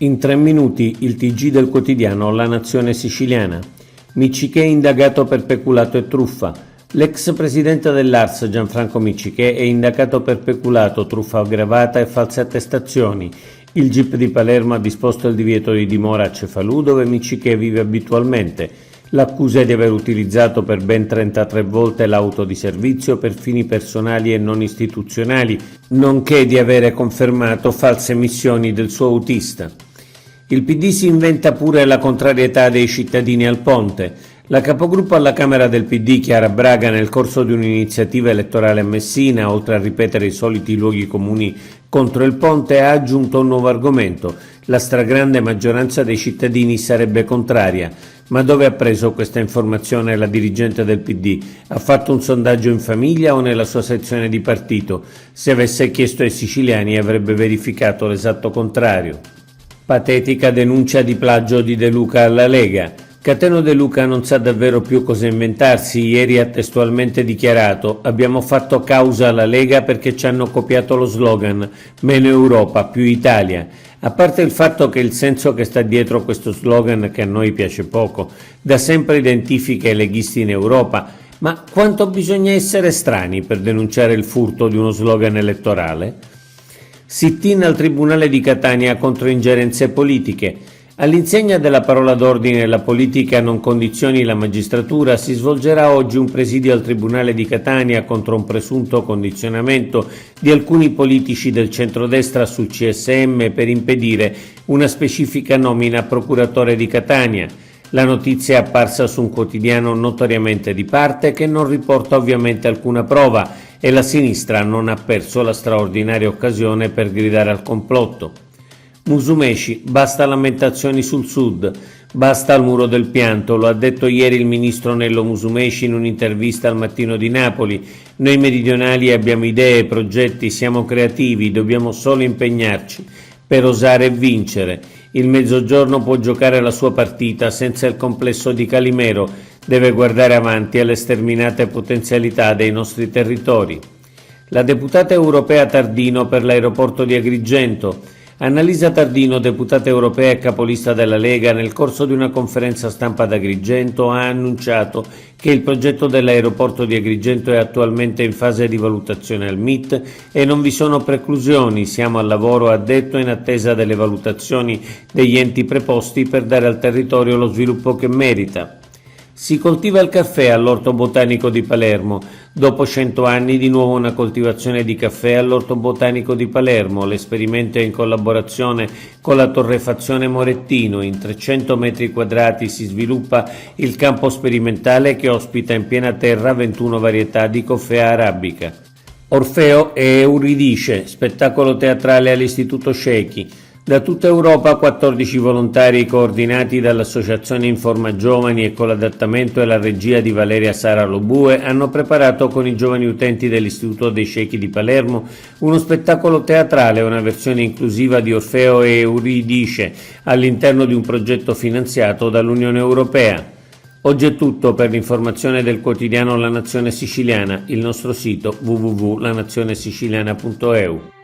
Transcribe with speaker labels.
Speaker 1: In 3 minuti il TG del quotidiano La Nazione Siciliana. Miccichè indagato per peculato e truffa. L'ex presidente dell'ARS Gianfranco Miccichè è indagato per peculato, truffa aggravata e false attestazioni. Il GIP di Palermo ha disposto il divieto di dimora a Cefalù, dove Miccichè vive abitualmente. L'accusa è di aver utilizzato per ben 33 volte l'auto di servizio per fini personali e non istituzionali, nonché di avere confermato false missioni del suo autista. Il PD si inventa pure la contrarietà dei cittadini al ponte. La capogruppo alla Camera del PD, Chiara Braga, nel corso di un'iniziativa elettorale a Messina, oltre a ripetere i soliti luoghi comuni contro il ponte, ha aggiunto un nuovo argomento. La stragrande maggioranza dei cittadini sarebbe contraria. Ma dove ha preso questa informazione la dirigente del PD? Ha fatto un sondaggio in famiglia o nella sua sezione di partito? Se avesse chiesto ai siciliani avrebbe verificato l'esatto contrario. Patetica denuncia di plagio di De Luca alla Lega. Cateno De Luca non sa davvero più cosa inventarsi. Ieri ha testualmente dichiarato: abbiamo fatto causa alla Lega perché ci hanno copiato lo slogan meno Europa, più Italia. A parte il fatto che il senso che sta dietro questo slogan, che a noi piace poco, da sempre identifica i leghisti in Europa, ma quanto bisogna essere strani per denunciare il furto di uno slogan elettorale? Sit-in al Tribunale di Catania contro ingerenze politiche. All'insegna della parola d'ordine la politica non condizioni la magistratura, si svolgerà oggi un presidio al Tribunale di Catania contro un presunto condizionamento di alcuni politici del centrodestra sul CSM per impedire una specifica nomina a procuratore di Catania. La notizia è apparsa su un quotidiano notoriamente di parte che non riporta ovviamente alcuna prova e la sinistra non ha perso la straordinaria occasione per gridare al complotto. Musumeci, basta lamentazioni sul sud, basta al muro del pianto, lo ha detto ieri il ministro Nello Musumeci in un'intervista al Mattino di Napoli. Noi meridionali abbiamo idee, progetti, siamo creativi, dobbiamo solo impegnarci per osare e vincere. Il Mezzogiorno può giocare la sua partita senza il complesso di Calimero, deve guardare avanti alle sterminate potenzialità dei nostri territori. La deputata europea Tardino per l'aeroporto di Agrigento. Annalisa Tardino, deputata europea e capolista della Lega, nel corso di una conferenza stampa ad Agrigento ha annunciato che il progetto dell'aeroporto di Agrigento è attualmente in fase di valutazione al MIT e non vi sono preclusioni. Siamo al lavoro, ha detto, in attesa delle valutazioni degli enti preposti per dare al territorio lo sviluppo che merita. Si coltiva il caffè all'Orto Botanico di Palermo. Dopo 100 anni di nuovo una coltivazione di caffè all'Orto Botanico di Palermo. L'esperimento è in collaborazione con la Torrefazione Morettino. In 300 metri quadrati si sviluppa il campo sperimentale che ospita in piena terra 21 varietà di caffè arabica. Orfeo e Euridice, spettacolo teatrale all'Istituto Ciechi. Da tutta Europa 14 volontari coordinati dall'Associazione Informa Giovani e con l'adattamento e la regia di Valeria Sara Lobue hanno preparato con i giovani utenti dell'Istituto dei Ciechi di Palermo uno spettacolo teatrale, una versione inclusiva di Orfeo e Euridice all'interno di un progetto finanziato dall'Unione Europea. Oggi è tutto. Per l'informazione del quotidiano La Nazione Siciliana, il nostro sito www.lanazionesiciliana.eu.